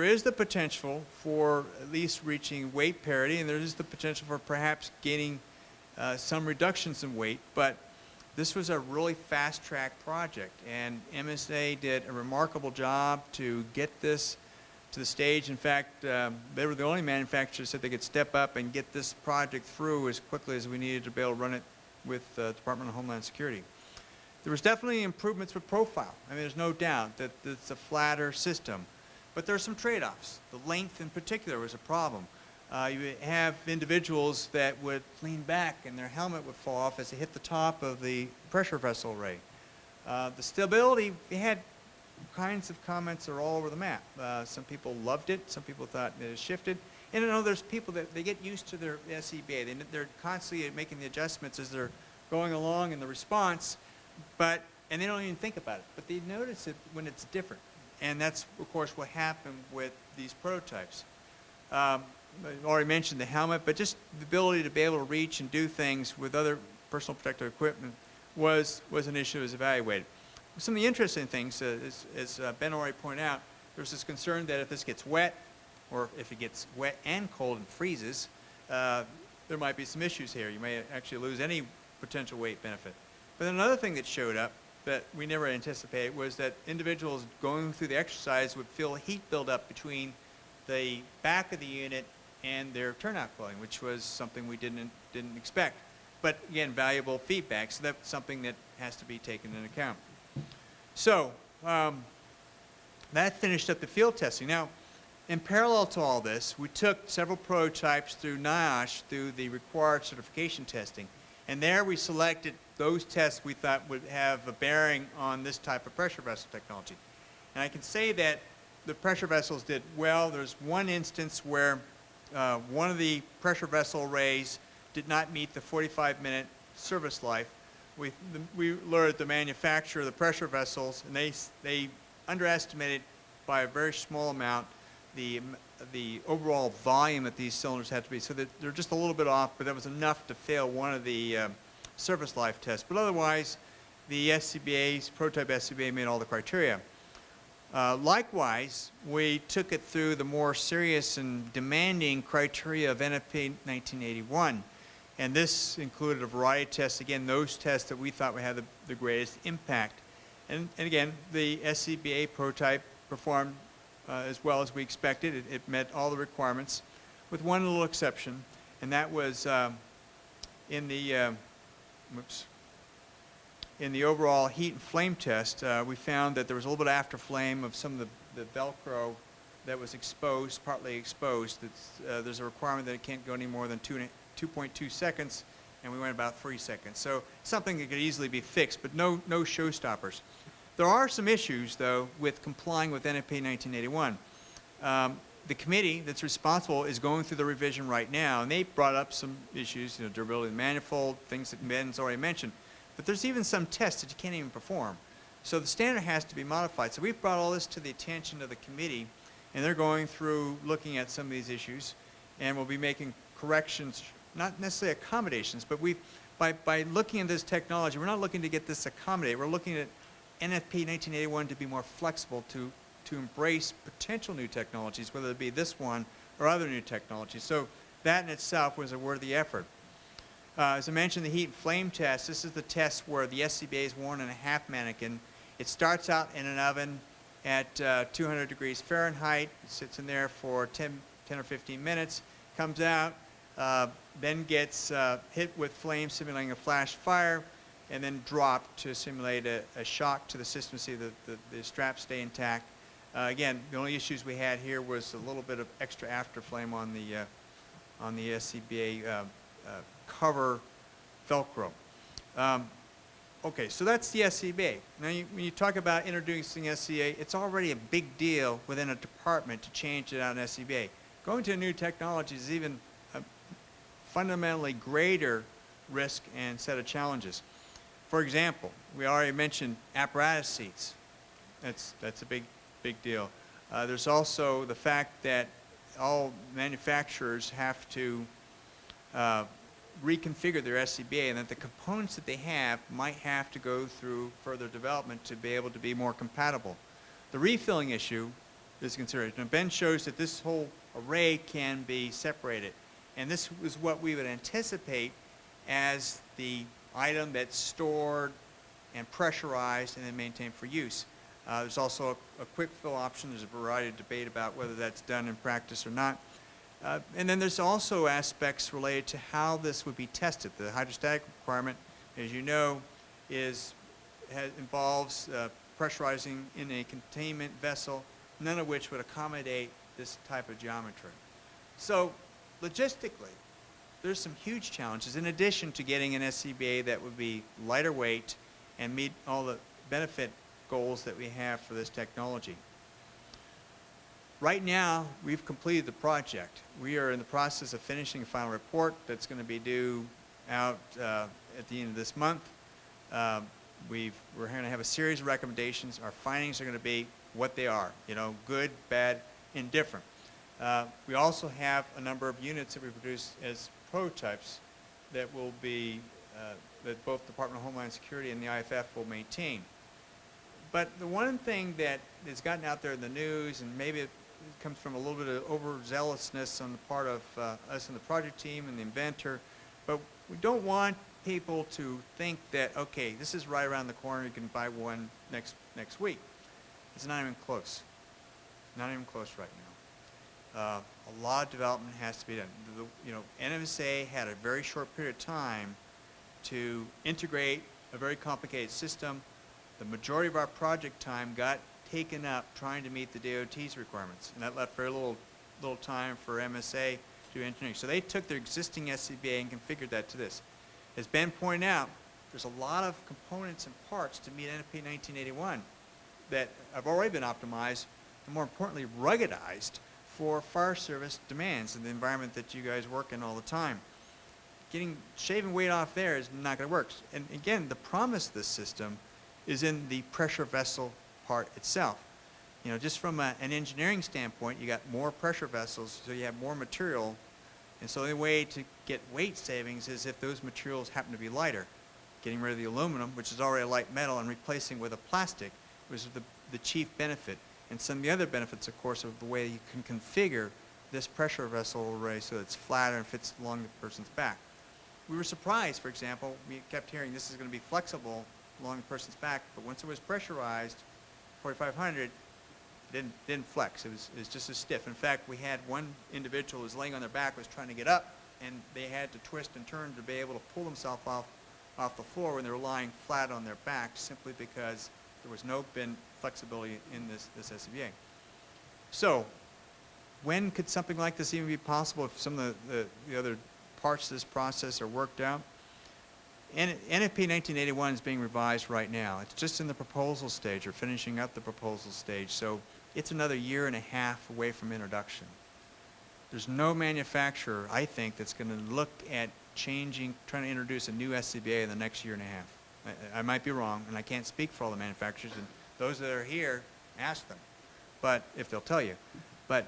[SPEAKER 1] is the potential for at least reaching weight parity, and there is the potential for perhaps gaining some reductions in weight, but this was a really fast-track project, and MSA did a remarkable job to get this to the stage. In fact, they were the only manufacturer that said they could step up and get this project through as quickly as we needed to be able to run it with the Department of Homeland Security. There was definitely improvements with profile. I mean, there's no doubt that it's a flatter system, but there are some trade-offs. The length in particular was a problem. You have individuals that would lean back and their helmet would fall off as they hit the top of the pressure vessel array. The stability, we had kinds of comments are all over the map. Some people loved it, some people thought it had shifted. And I know there's people that they get used to their SCBA. They're constantly making the adjustments as they're going along in the response, and they don't even think about it. But they notice it when it's different. And that's, of course, what happened with these prototypes. I already mentioned the helmet, but just the ability to be able to reach and do things with other personal protective equipment was an issue that was evaluated. Some of the interesting things, as Ben already pointed out, there's this concern that if this gets wet, or if it gets wet and cold and freezes, there might be some issues here. You may actually lose any potential weight benefit. But another thing that showed up that we never anticipated was that individuals going through the exercise would feel heat build up between the back of the unit and their turnout clothing, which was something we didn't expect. But again, valuable feedback, so that's something that has to be taken into account. So that finished up the field testing. Now, in parallel to all this, we took several prototypes through NIOSH through the required certification testing. And there we selected those tests we thought would have a bearing on this type of pressure vessel technology. And I can say that the pressure vessels did well. There's one instance where one of the pressure vessel arrays did not meet the 45-minute service life. We alerted the manufacturer of the pressure vessels, and they underestimated by a very small amount the overall volume that these cylinders had to be. So they're just a little bit off, but that was enough to fail one of the service life tests. But otherwise, the SCBA's, prototype SCBA made all the criteria. Likewise, we took it through the more serious and demanding criteria of NFPA 1981. And this included a variety of tests, again, those tests that we thought would have the greatest impact. And again, the SCBA prototype performed as well as we expected. It met all the requirements, with one little exception, and that was in the in the overall heat and flame test. We found that there was a little bit of after flame of some of the Velcro that was exposed, partly exposed. There's a requirement that it can't go any more than 2.2 seconds, and we went about 3 seconds. So something that could easily be fixed, but no showstoppers. There are some issues, though, with complying with NFPA 1981. The committee that's responsible is going through the revision right now, and they brought up some issues, durability of the manifold, things that Ben's already mentioned. But there's even some tests that you can't even perform. So the standard has to be modified. So we've brought all this to the attention of the committee, and they're going through looking at some of these issues, and we'll be making corrections, not necessarily accommodations, but by looking at this technology, we're not looking to get this accommodated. We're looking at NFP 1981 to be more flexible to embrace potential new technologies, whether it be this one or other new technologies. So that in itself was a worthy effort. As I mentioned, the heat and flame test, this is the test where the SCBA's 1.5 mannequin. It starts out in an oven at 200 degrees Fahrenheit. It sits in there for 10 or 15 minutes, comes out, then gets hit with flames simulating a flash fire, and then dropped to simulate a shock to the system, see the straps stay intact. Again, the only issues we had here was a little bit of extra afterflame on the SCBA cover Velcro. Okay, so that's the SCBA. Now, when you talk about introducing SCBA, it's already a big deal within a department to change it out in SCBA. Going to a new technology is even a fundamentally greater risk and set of challenges. For example, we already mentioned apparatus seats. That's a big deal. There's also the fact that all manufacturers have to reconfigure their SCBA, and that the components that they have might have to go through further development to be able to be more compatible. The refilling issue is considered. Now, Ben shows that this whole array can be separated, and this is what we would anticipate as the item that's stored and pressurized and then maintained for use. There's also a quick fill option. There's a variety of debate about whether that's done in practice or not. And then there's also aspects related to how this would be tested. The hydrostatic requirement, as you know, involves pressurizing in a containment vessel, none of which would accommodate this type of geometry. So logistically, there's some huge challenges in addition to getting an SCBA that would be lighter weight and meet all the benefit goals that we have for this technology. Right now, we've completed the project. We are in the process of finishing a final report that's going to be due out at the end of this month. We're going to have a series of recommendations. Our findings are going to be what they are, good, bad, indifferent. We also have a number of units that we produce as prototypes that will be, that both Department of Homeland Security and the IFF will maintain. But the one thing that has gotten out there in the news, and maybe it comes from a little bit of overzealousness on the part of us in the project team and the inventor, but we don't want people to think that, okay, this is right around the corner, you can buy one next week. It's not even close. Not even close right now. A lot of development has to be done. NMSA had a very short period of time to integrate a very complicated system. The majority of our project time got taken up trying to meet the DOT's requirements, and that left very little time for MSA to do engineering. So they took their existing SCBA and configured that to this. As Ben pointed out, there's a lot of components and parts to meet NFPA 1981 that have already been optimized, and more importantly, ruggedized for fire service demands in the environment that you guys work in all the time. Shaving weight off there is not going to work. And again, the promise of this system is in the pressure vessel part itself. Just from an engineering standpoint, you got more pressure vessels, so you have more material. And so the only way to get weight savings is if those materials happen to be lighter. Getting rid of the aluminum, which is already a light metal, and replacing with a plastic was the chief benefit. And some of the other benefits, of course, of the way you can configure this pressure vessel array so it's flatter and fits along the person's back. We were surprised, for example, we kept hearing this is going to be flexible along the person's back, but once it was pressurized, 4500, Didn't flex. It was just as stiff. In fact, we had one individual who was laying on their back, was trying to get up, and they had to twist and turn to be able to pull themselves off the floor when they were lying flat on their back, simply because there was no bend flexibility in this SCBA. So, when could something like this even be possible if some of the other parts of this process are worked out? NFP 1981 is being revised right now. It's just in the proposal stage, or finishing up the proposal stage, so it's another 1.5 years away from introduction. There's no manufacturer, I think, that's going to look at trying to introduce a new SCBA in the next 1.5 years. I might be wrong, and I can't speak for all the manufacturers, and those that are here, ask them, but if they'll tell you. But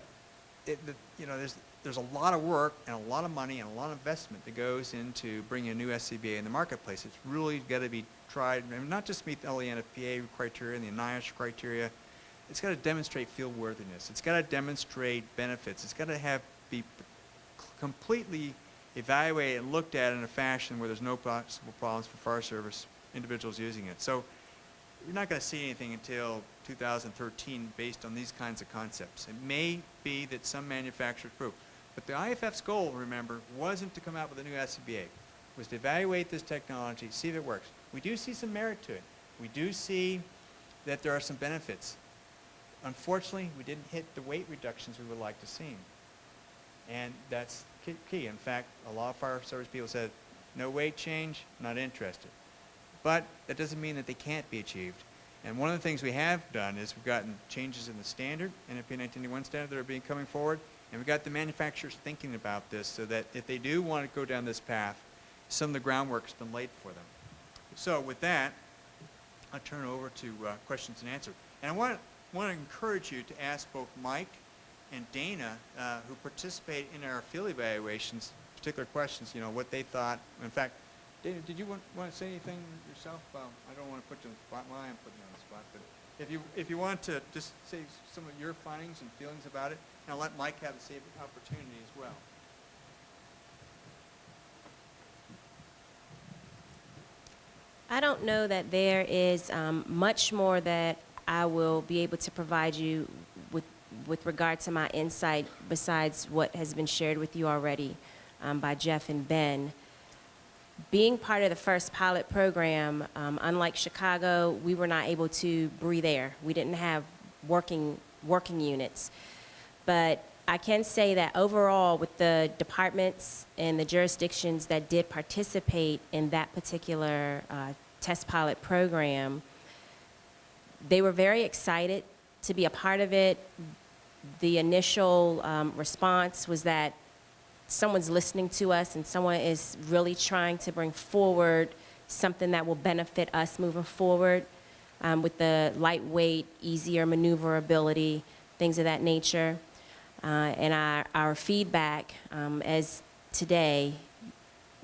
[SPEAKER 1] there's a lot of work and a lot of money and a lot of investment that goes into bringing a new SCBA in the marketplace. It's really got to be tried, and not just meet all the NFPA criteria and the NIOSH criteria. It's got to demonstrate field worthiness. It's got to demonstrate benefits. It's got to be completely evaluated and looked at in a fashion where there's no possible problems for Forest Service individuals using it. So you're not going to see anything until 2013 based on these kinds of concepts. It may be that some manufacturers prove. But the IFF's goal, remember, wasn't to come out with a new SCBA. It was to evaluate this technology, see if it works. We do see some merit to it. We do see that there are some benefits. Unfortunately, we didn't hit the weight reductions we would like to see. And that's key. In fact, a lot of fire service people said, no weight change, not interested. But that doesn't mean that they can't be achieved. And one of the things we have done is we've gotten changes in the standard, NFP 1981 standard, that are coming forward, and we've got the manufacturers thinking about this so that if they do want to go down this path, some of the groundwork has been laid for them. So with that, I'll turn it over to questions and answers. And I want to encourage you to ask both Mike and Dana, who participate in our field evaluations, particular questions, what they thought. In fact, Dana, did you want to say anything yourself? I don't want to put you on the spot. Well, I am putting you on the spot, but if you want to just say some of your findings and feelings about it, and I'll let Mike have the same opportunity as well.
[SPEAKER 4] I don't know that there is much more that I will be able to provide you with regard to my insight besides what has been shared with you already by Jeff and Ben. Being part of the first pilot program, unlike Chicago, we were not able to breathe air. We didn't have working units. But I can say that overall, with the departments and the jurisdictions that did participate in that particular test pilot program, they were very excited to be a part of it. The initial response was that someone's listening to us and someone is really trying to bring forward something that will benefit us moving forward with the lightweight, easier maneuverability, things of that nature. And our feedback as today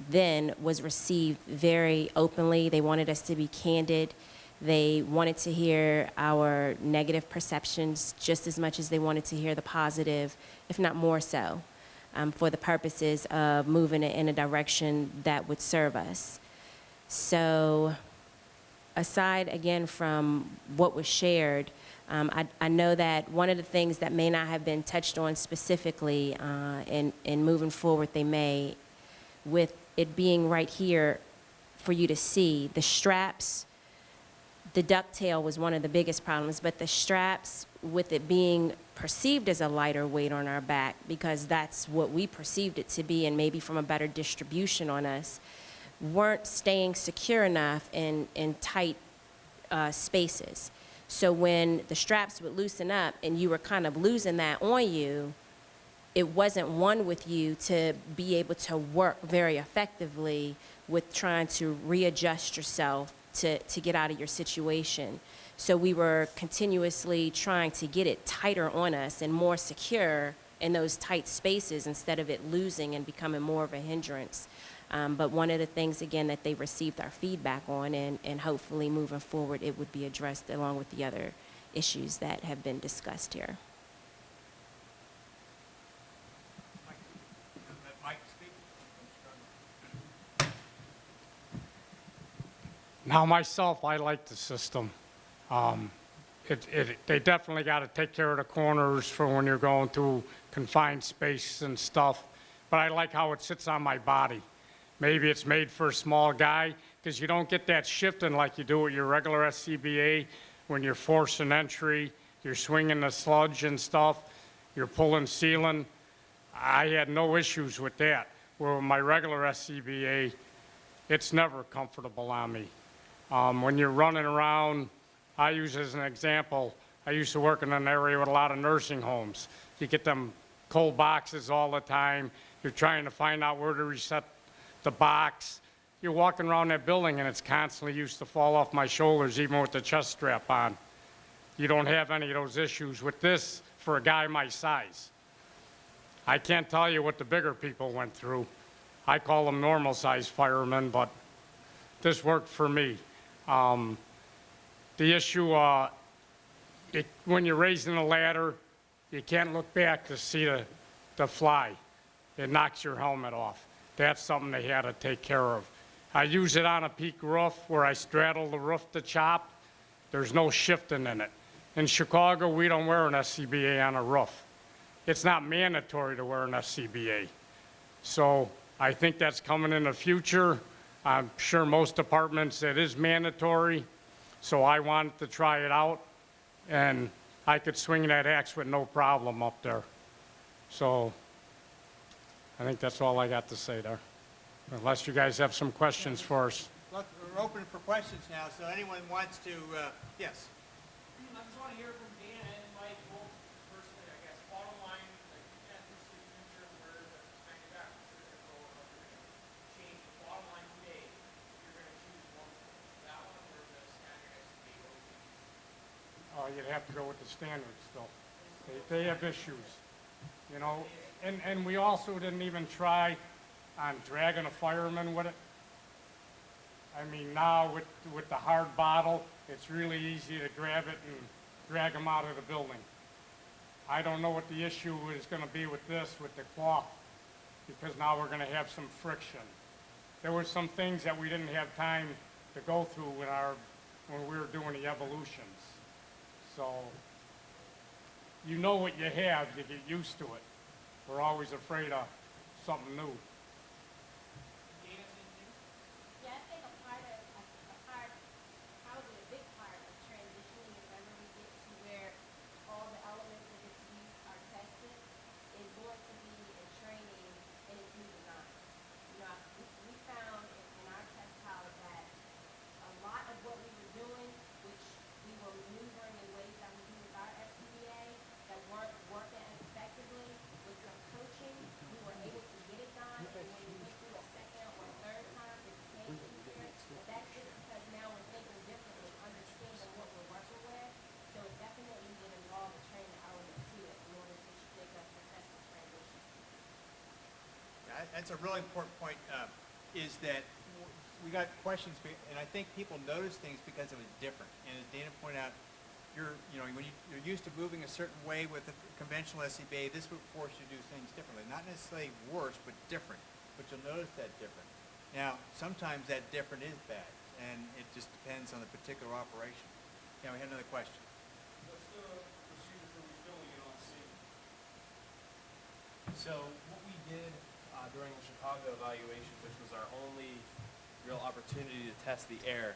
[SPEAKER 4] then was received very openly. They wanted us to be candid. They wanted to hear our negative perceptions just as much as they wanted to hear the positive, if not more so, for the purposes of moving it in a direction that would serve us. So aside, again, from what was shared, I know that one of the things that may not have been touched on specifically in moving forward, they may, with it being right here for you to see, the straps, the ducktail was one of the biggest problems, but the straps, with it being perceived as a lighter weight on our back, because that's what we perceived it to be, and maybe from a better distribution on us, weren't staying secure enough in tight spaces. So when the straps would loosen up and you were kind of losing that on you, it wasn't one with you to be able to work very effectively with trying to readjust yourself to get out of your situation. So we were continuously trying to get it tighter on us and more secure in those tight spaces instead of it losing and becoming more of a hindrance. But one of the things, again, that they received our feedback on, and hopefully moving forward, it would be addressed along with the other issues that have been discussed here.
[SPEAKER 1] Mike, speak.
[SPEAKER 5] Now, myself, I like the system. they definitely got to take care of the corners for when you're going through confined space and stuff. But I like how it sits on my body. Maybe it's made for a small guy, because you don't get that shifting like you do with your regular SCBA when you're forcing entry, you're swinging the sludge and stuff, you're pulling sealing. I had no issues with that. Where with my regular SCBA, it's never comfortable on me. When you're running around, I use as an example, I used to work in an area with a lot of nursing homes. You get them cold boxes all the time. You're trying to find out where to reset the box. You're walking around that building and it's constantly used to fall off my shoulders, even with the chest strap on. You don't have any of those issues with this for a guy my size. I can't tell you what the bigger people went through. I call them normal size firemen, but this worked for me. The issue, when you're raising a ladder, you can't look back to see the fly. It knocks your helmet off. That's something they had to take care of. I use it on a peak roof where I straddle the roof to chop. There's no shifting in it. In Chicago, we don't wear an SCBA on a roof. It's not mandatory to wear an SCBA. So I think that's coming in the future. I'm sure most departments, it is mandatory. So I wanted to try it out, and I could swing that axe with no problem up there. So I think that's all I got to say there. Unless you guys have some questions for us.
[SPEAKER 1] Look, we're open for questions now, so anyone wants to, yes.
[SPEAKER 3] I just want to hear from Dan and Mike, both personally, I guess, bottom line, like, yeah, this is the future where the manufacturers are going to go, or they're going to change the bottom line today. You're going to choose one, that one or the standard SCBA.
[SPEAKER 5] Oh, you'd have to go with the standards still. They have issues, you know, and we also didn't even try on dragging a fireman with it. I mean, now with the hard bottle, it's really easy to grab it and drag them out of the building. I don't know what the issue is going to be with this, with the cloth, because now we're going to have some friction. There were some things that we didn't have time to go through when we were doing the evolutions. So you know what you have, you get used to it. We're always afraid of something new.
[SPEAKER 4] Yeah, I think probably a big part of transitioning, if ever we get to where all the elements of its use are tested, is going to be in training and its new design. You know, we found in our test house that a lot of what we were doing, which we were maneuvering in ways that we do with our SCBA that weren't working as effectively, with some coaching, we were able to get it done, and when we went through a second or a third time, it became easier. But that's just because now we're thinking differently, understanding what we're working with. So it definitely get involved in training element to it in order to make a successful transition.
[SPEAKER 1] That's a really important point, is that we got questions, and I think people notice things because it was different. And as Dana pointed out, when you're used to moving a certain way with a conventional SCBA, this would force you to do things differently. Not necessarily worse, but different. But you'll notice that different. Now, sometimes that different is bad, and it just depends on the particular operation. Yeah, we have another question.
[SPEAKER 3] What's the procedure for refilling it on scene?
[SPEAKER 2] So what we did during the Chicago evaluation, which was our only real opportunity to test the air,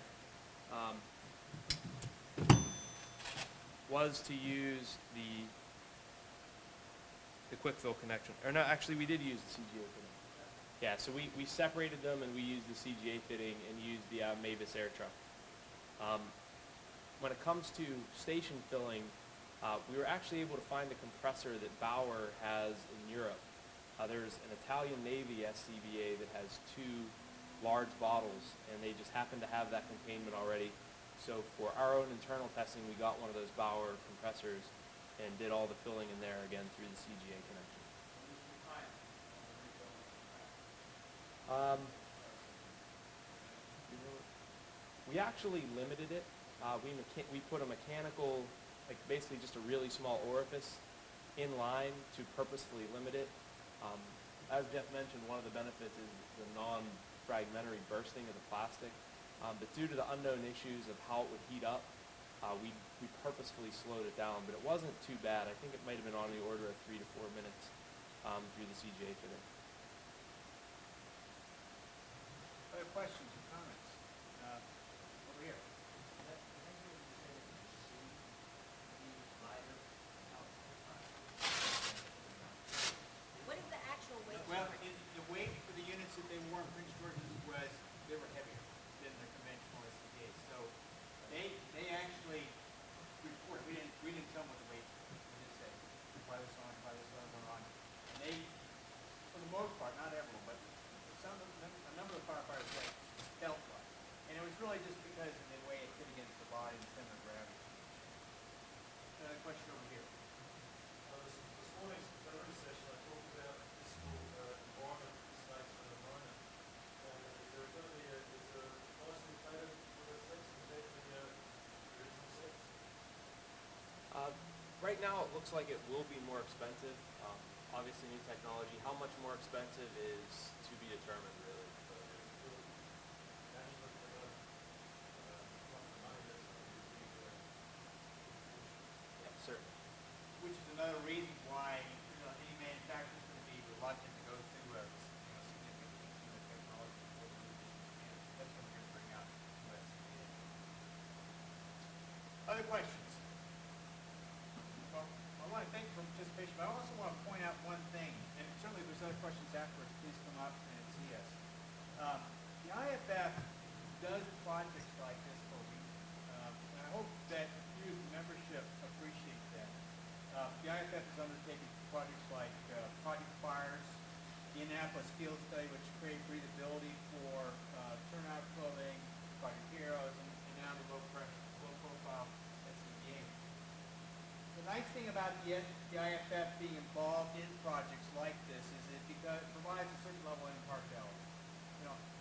[SPEAKER 2] was to use the quick fill connection. Or no, actually we did use the CGA fitting. Yeah, so we separated them and we used the CGA fitting and used the Mavis air truck. When it comes to station filling, we were actually able to find the compressor that Bauer has in Europe. There's an Italian Navy SCBA that has 2 large bottles, and they just happen to have that containment already. So for our own internal testing, we got one of those Bauer compressors and did all the filling in there again through the CGA connection. We actually limited it. We put a mechanical, like basically just a really small orifice in line to purposefully limit it. As Jeff mentioned, one of the benefits is the non-fragmentary bursting of the plastic. But due to the unknown issues of how it would heat up, We purposefully slowed it down, but it wasn't too bad. I think it might have been on the order of 3 to 4 minutes through the CGA today.
[SPEAKER 1] Other questions or comments? Over here.
[SPEAKER 4] What is the actual weight?
[SPEAKER 1] Well, the weight for the units that they wore in Prince George's was, they were heavier than the conventional SCBA. So they actually reported, we didn't tell them what the weight was. We just said, try this on, try this other one on. And they, for the most part, not everyone, but a number of firefighters said felt like. And it was really just because of the way it fit against the body and center of gravity. Another question over here.
[SPEAKER 6] This morning's delivery session, I talked about physical environment mistakes for the moment. Is there going to be a price indicated for the sets compared to the original sets?
[SPEAKER 2] Right now, it looks like it will be more expensive. Obviously, new technology. How much more expensive is to be determined, really.
[SPEAKER 6] Management for the money that's going to be
[SPEAKER 2] Yeah, certainly.
[SPEAKER 1] Which is another reason why, any manufacturer is going to be reluctant to go through a, significant consumer technology for the additional units. That's what we're going to bring out to SCBA. Other questions? Well, I want to thank you for participation, but I also want to point out one thing, and certainly if there's other questions afterwards, please come up and see us. The IFF does projects like this for a reason, and I hope that you as the membership appreciate that. The IFF has undertaken projects like Project Fires, the Indianapolis Field Study, which created breathability for turnout clothing, Project Heroes, and now the low profile SCBA. The nice thing about the IFF being involved in projects like this is it provides a certain level of impartiality.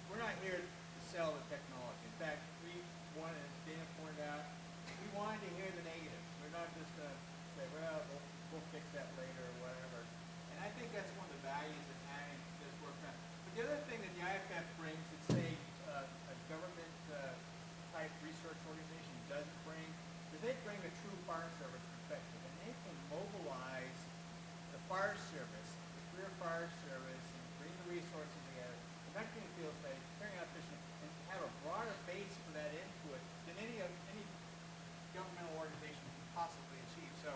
[SPEAKER 1] We're not here to sell the technology. In fact, we wanted, as Dana pointed out, we wanted to hear the negatives. We're not just going to say, well, we'll fix that later or whatever. And I think that's one of the values of having this work done. But the other thing that the IFF brings, it's a government type research organization doesn't bring, is they bring a true fire service perspective. And they can mobilize the fire service, the career fire service, and bring the resources together, conducting field studies, carrying out fishing, and have a broader base for that input than any governmental organization can possibly achieve. So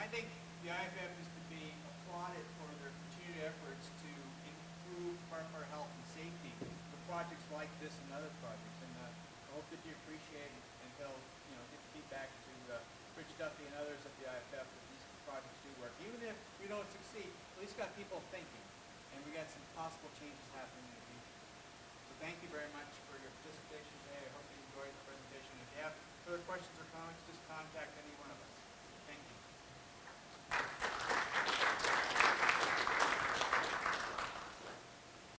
[SPEAKER 1] I think the IFF is to be applauded for their continued efforts to improve firefighter health and safety for projects like this and other projects. And I hope that you appreciate and they'll get feedback to Rich Duffy and others at the IFF that these projects do work. Even if we don't succeed, at least got people thinking, and we got some possible changes happening in the future. So thank you very much for your participation today. I hope you enjoyed the presentation. If you have further questions or comments, just contact any one of us.